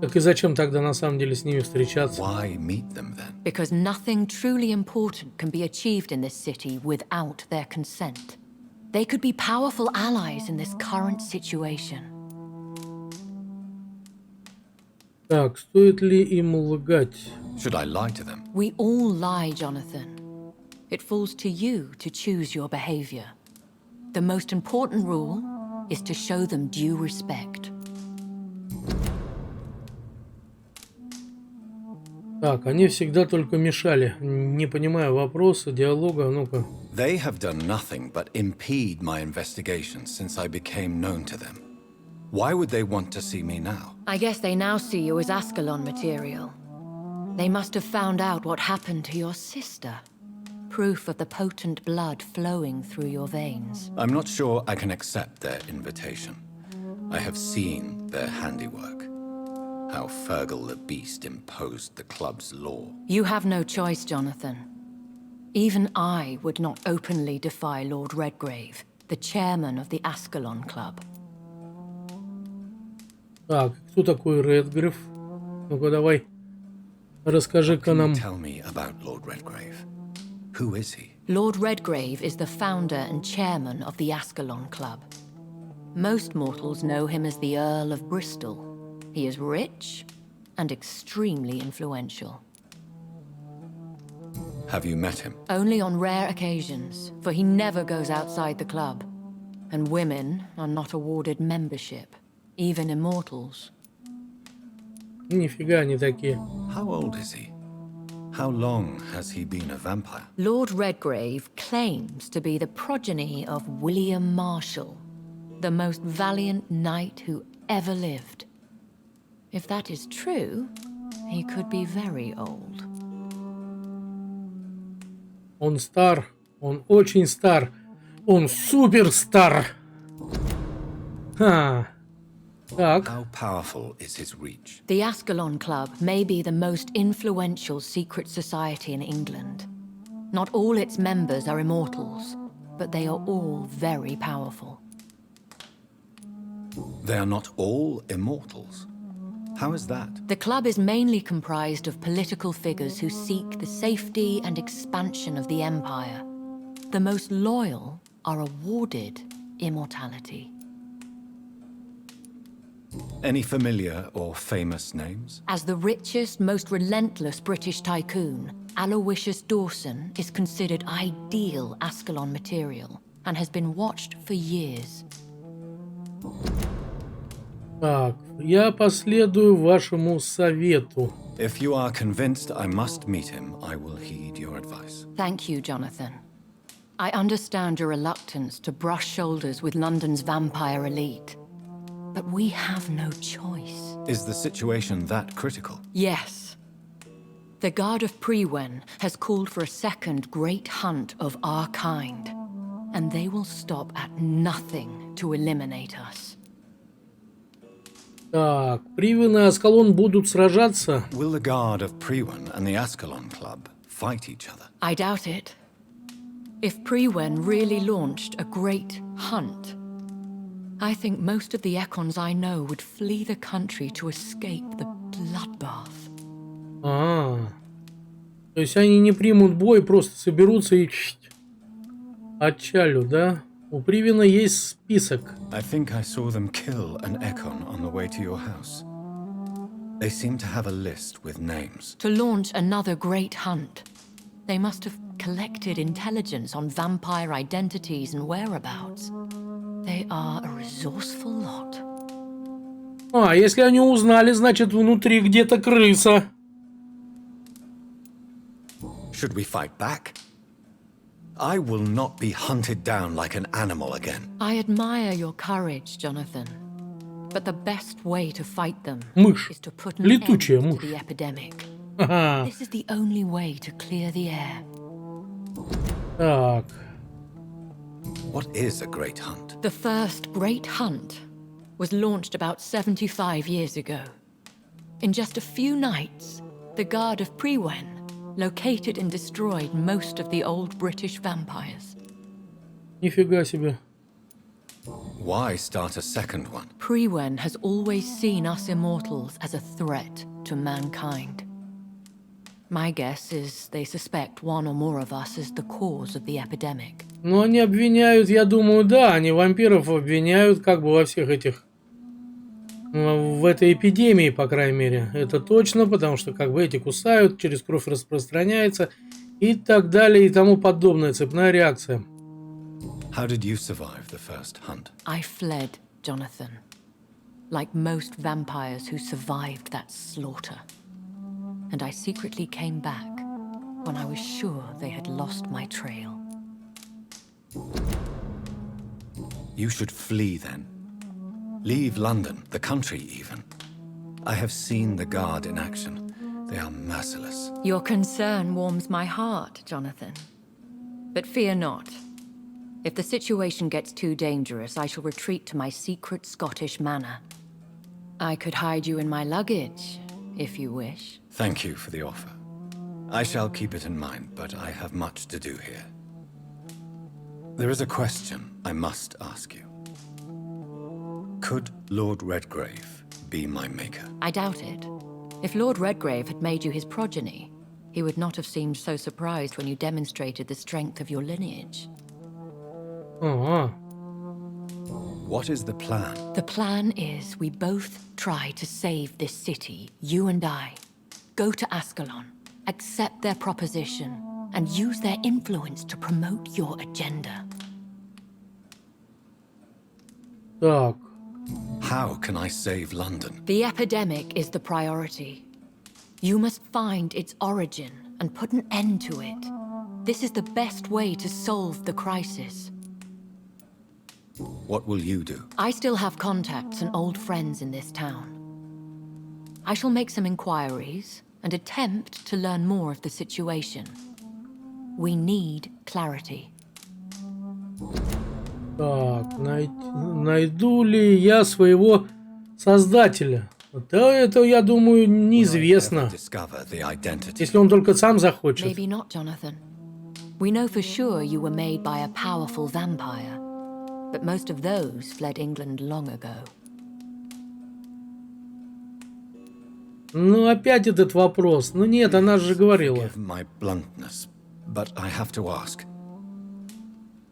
Так и зачем тогда на самом деле с ними встречаться? Why meet them then? Because nothing truly important can be achieved in this city without their consent. They could be powerful allies in this current situation. Так, стоит ли им лгать? Should I lie to them? We all lie, Jonathan. It falls to you to choose your behavior. The most important rule is to show them due respect. Так, они всегда только мешали. Не понимаю вопроса, диалога. Ну-ка. They have done nothing but impede my investigations since I became known to them. Why would they want to see me now? I guess they now see you as Ascalon material. They must have found out what happened to your sister. Proof of the potent blood flowing through your veins. I'm not sure I can accept their invitation. I have seen their handiwork. How Fergal the Beast imposed the club's law. You have no choice, Jonathan. Even I would not openly defy Lord Redgrave, the chairman of the Ascalon Club. Так, кто такой Редгрейв? Ну-ка давай, расскажи-ка нам. Tell me about Lord Redgrave. Who is he? Lord Redgrave is the founder and chairman of the Ascalon Club. Most mortals know him as the Earl of Bristol. He is rich and extremely influential. Have you met him? Only on rare occasions, for he never goes outside the club. And women are not awarded membership, even immortals. Нифига не такие. How old is he? How long has he been a vampire? Lord Redgrave claims to be the progeny of William Marshall, the most valiant knight who ever lived. If that is true, he could be very old. Он стар, он очень стар, он супер стар. Ха. Так. How powerful is his reach? The Ascalon Club may be the most influential secret society in England. Not all its members are immortals, but they are all very powerful. They are not all immortals. How is that? The club is mainly comprised of political figures who seek the safety and expansion of the Empire. The most loyal are awarded immortality. Any familiar or famous names? As the richest, most relentless British tycoon, Aloysius Dawson is considered ideal Ascalon material and has been watched for years. Так, я последую вашему совету. If you are convinced I must meet him, I will heed your advice. Thank you, Jonathan. I understand your reluctance to brush shoulders with London's vampire elite. But we have no choice. Is the situation that critical? Yes. The Guard of Prewen has called for a second great hunt of our kind. And they will stop at nothing to eliminate us. Так, Привен и Аскалон будут сражаться. Will the Guard of Prewen and the Ascalon Club fight each other? I doubt it. If Prewen really launched a great hunt, I think most of the Ekons I know would flee the country to escape the bloodbath. То есть они не примут бой, просто соберутся и отчалят, да? У Привена есть список. I think I saw them kill an Ekon on the way to your house. They seem to have a list with names. To launch another great hunt, they must have collected intelligence on vampire identities and whereabouts. They are a resourceful lot. Если они узнали, значит внутри где-то крыса. Should we fight back? I will not be hunted down like an animal again. I admire your courage, Jonathan. But the best way to fight them is to put an end to the epidemic. This is the only way to clear the air. Так. What is a great hunt? The first great hunt was launched about 75 years ago. In just a few nights, the Guard of Prewen located and destroyed most of the old British vampires. Нифига себе. Why start a second one? Prewen has always seen us immortals as a threat to mankind. My guess is they suspect one or more of us as the cause of the epidemic. Ну, они обвиняют, я думаю, да, они вампиров обвиняют как бы во всех этих... В этой эпидемии, по крайней мере. Это точно, потому что как бы эти кусают, через кровь распространяется и так далее и тому подобное. Цепная реакция. How did you survive the first hunt? I fled, Jonathan. Like most vampires who survived that slaughter. and I secretly came back when I was sure they had lost my trail. You should flee then. Leave London, the country even. I have seen the Guard in action. They are merciless. Your concern warms my heart, Jonathan. But fear not. If the situation gets too dangerous, I shall retreat to my secret Scottish manor. I could hide you in my luggage, if you wish. Thank you for the offer. I shall keep it in mind, but I have much to do here. There is a question I must ask you. Could Lord Redgrave be my maker? I doubt it. If Lord Redgrave had made you his progeny, he would not have seemed so surprised when you demonstrated the strength of your lineage. What is the plan? The plan is we both try to save this city, you and I. Go to Ascalon, accept their proposition, and use their influence to promote your agenda. Так. How can I save London? The epidemic is the priority. You must find its origin and put an end to it. This is the best way to solve the crisis. What will you do? I still have contacts and old friends in this town. I shall make some inquiries and attempt to learn more of the situation. We need clarity. Так, найду ли я своего создателя? Да, это, я думаю, неизвестно. Если он только сам захочет. Maybe not, Jonathan. We know for sure you were made by a powerful vampire, but most of those fled England long ago. Ну, опять этот вопрос. Ну нет, она же говорила. Forgive my bluntness, but I have to ask.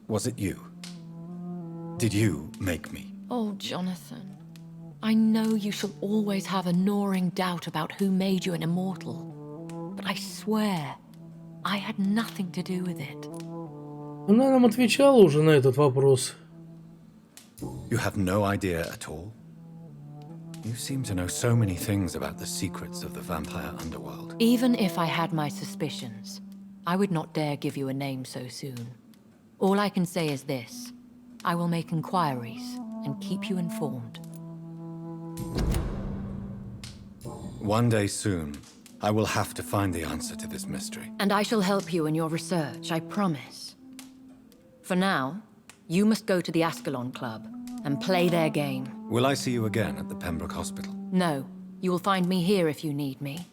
Was it you? Did you make me? Oh, Jonathan. I know you shall always have a gnawing doubt about who made you an immortal. But I swear, I had nothing to do with it. Она нам отвечала уже на этот вопрос. You have no idea at all? You seem to know so many things about the secrets of the vampire underworld. Even if I had my suspicions, I would not dare give you a name so soon. All I can say is this. I will make inquiries and keep you informed. One day soon, I will have to find the answer to this mystery. And I shall help you in your research, I promise. For now, you must go to the Ascalon Club and play their game. Will I see you again at the Pembroke Hospital? No, you will find me here if you need me.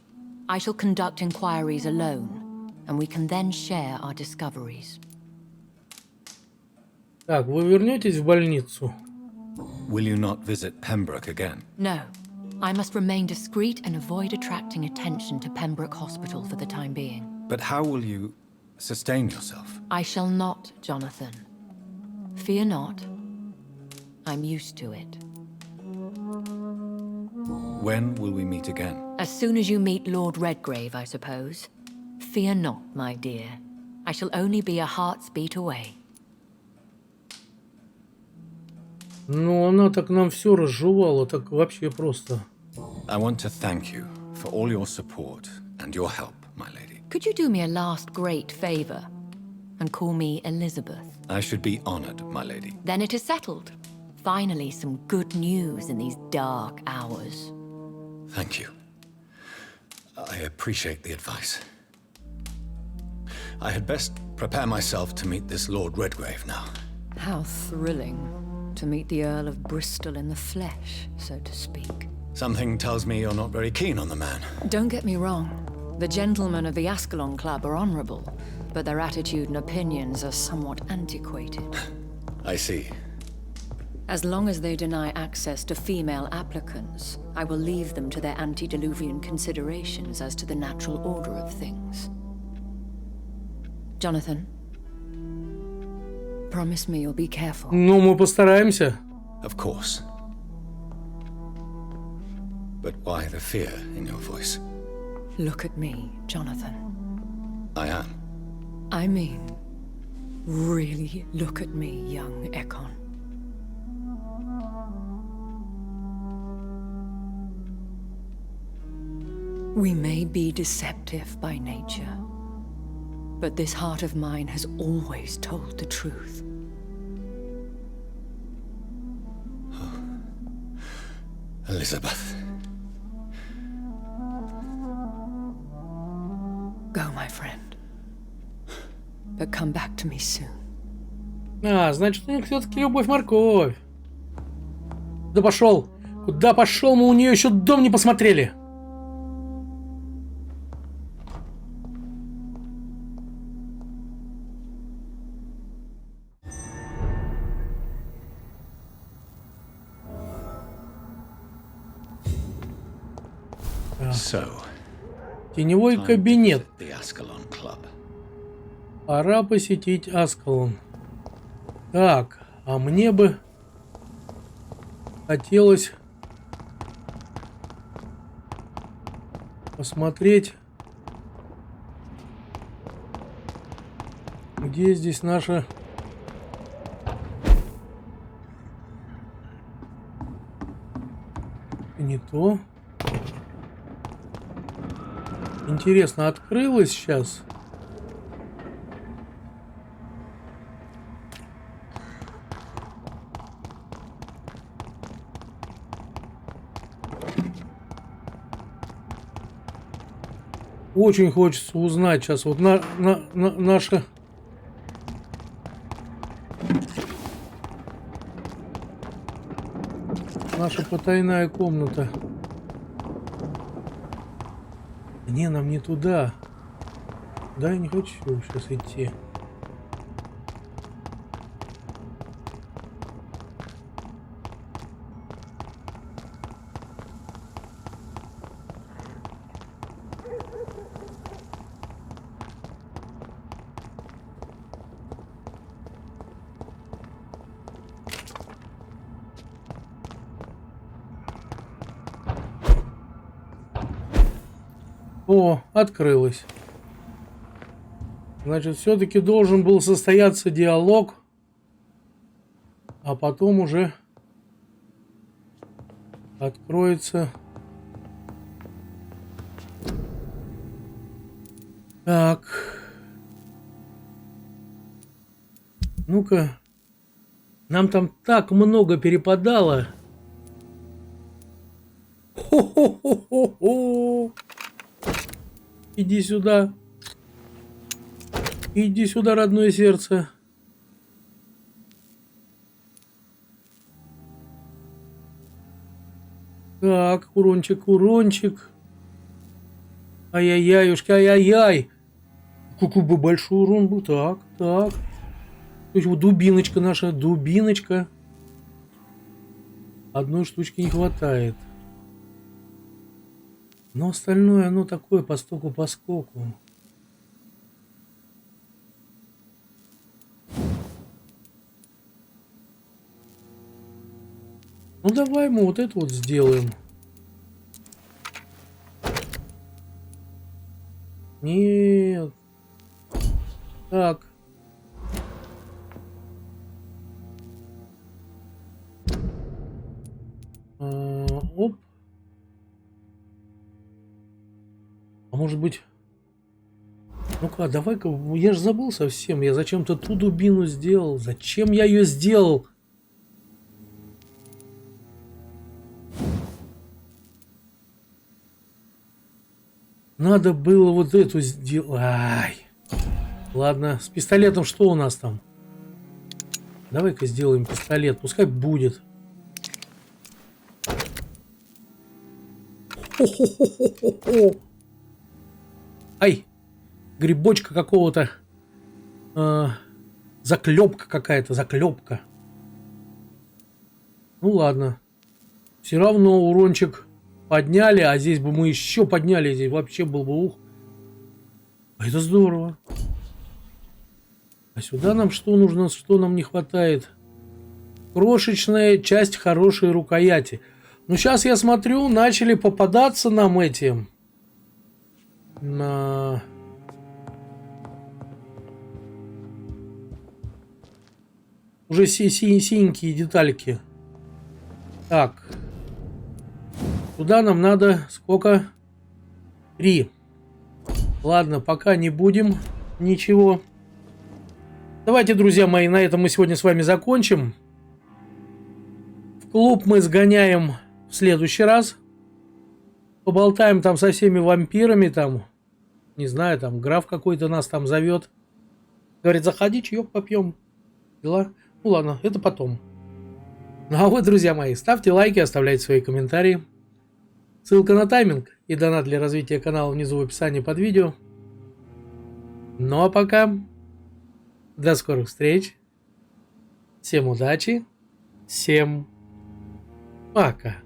I shall conduct inquiries alone, and we can then share our discoveries. Так, вы вернетесь в больницу? Will you not visit Pembroke again? No. I must remain discreet and avoid attracting attention to Pembroke Hospital for the time being. But how will you sustain yourself? I shall not, Jonathan. Fear not. I'm used to it. When will we meet again? As soon as you meet Lord Redgrave, I suppose. Fear not, my dear. I shall only be a heart's beat away. Ну, она так нам все разжевала, так вообще просто. I want to thank you for all your support and your help, my lady. Could you do me a last great favor and call me Elizabeth? I should be honored, my lady. Then it is settled. Finally, some good news in these dark hours. Thank you. I appreciate the advice. I had best prepare myself to meet this Lord Redgrave now. How thrilling to meet the Earl of Bristol in the flesh, so to speak. Something tells me you're not very keen on the man. Don't get me wrong. The gentlemen of the Ascalon Club are honorable, but their attitude and opinions are somewhat antiquated. I see. As long as they deny access to female applicants, I will leave them to their antediluvian considerations as to the natural order of things. Jonathan, promise me you'll be careful. Ну, мы постараемся. Of course. But why the fear in your voice? Look at me, Jonathan. I am. I mean, really look at me, young Ekon. We may be deceptive by nature, but this heart of mine has always told the truth. Elizabeth. Go, my friend. But come back to me soon. А, значит, у них все-таки любовь-морковь. Куда пошел? Куда пошел? Мы у нее еще дом не посмотрели. Теневой кабинет. Пора посетить Аскалон. Так, а мне бы хотелось посмотреть, где здесь наша... Не то. Интересно, открылось сейчас? Очень хочется узнать сейчас вот наша потайная комната. Не, нам не туда. Да, я не хочу сейчас идти. О, открылось. Значит, все-таки должен был состояться диалог, а потом уже откроется. Так. Ну-ка. Нам там так много перепадало. Хо-хо-хо-хо-хо. Иди сюда. Иди сюда, родное сердце. Так, урончик, урончик. Ай-яй-яюшки, ай-яй-яй. Какой бы большой урон был. Так, так. То есть вот дубиночка наша, дубиночка. Одной штучки не хватает. Но остальное, оно такое постуку-поскоку. Ну давай мы вот это вот сделаем. Нет. Так. Оп. А может быть... Ну-ка, давай-ка... Я же забыл совсем. Я зачем-то ту дубину сделал. Зачем я ее сделал? Надо было вот эту сделать. Ай. Ладно, с пистолетом что у нас там? Давай-ка сделаем пистолет. Пускай будет. Хо-хо-хо-хо-хо. Ай, грибочка какого-то. Заклепка какая-то, заклепка. Ну ладно. Все равно урончик подняли, а здесь бы мы еще подняли. Здесь вообще был бы ух. А это здорово. А сюда нам что нужно, что нам не хватает? Крошечная часть хорошей рукояти. Ну, сейчас я смотрю, начали попадаться нам эти... На... Уже синенькие детальки. Так. Туда нам надо сколько? 3. Ладно, пока не будем ничего. Давайте, друзья мои, на этом мы сегодня с вами закончим. В клуб мы сгоняем в следующий раз. Поболтаем там со всеми вампирами, там, не знаю, там граф какой-то нас там зовет. Говорит, заходи, чаек попьем. Дела? Ну ладно, это потом. Ну а вы, друзья мои, ставьте лайки, оставляйте свои комментарии. Ссылка на тайминг и донат для развития канала внизу в описании под видео. Ну а пока, до скорых встреч. Всем удачи, всем пока.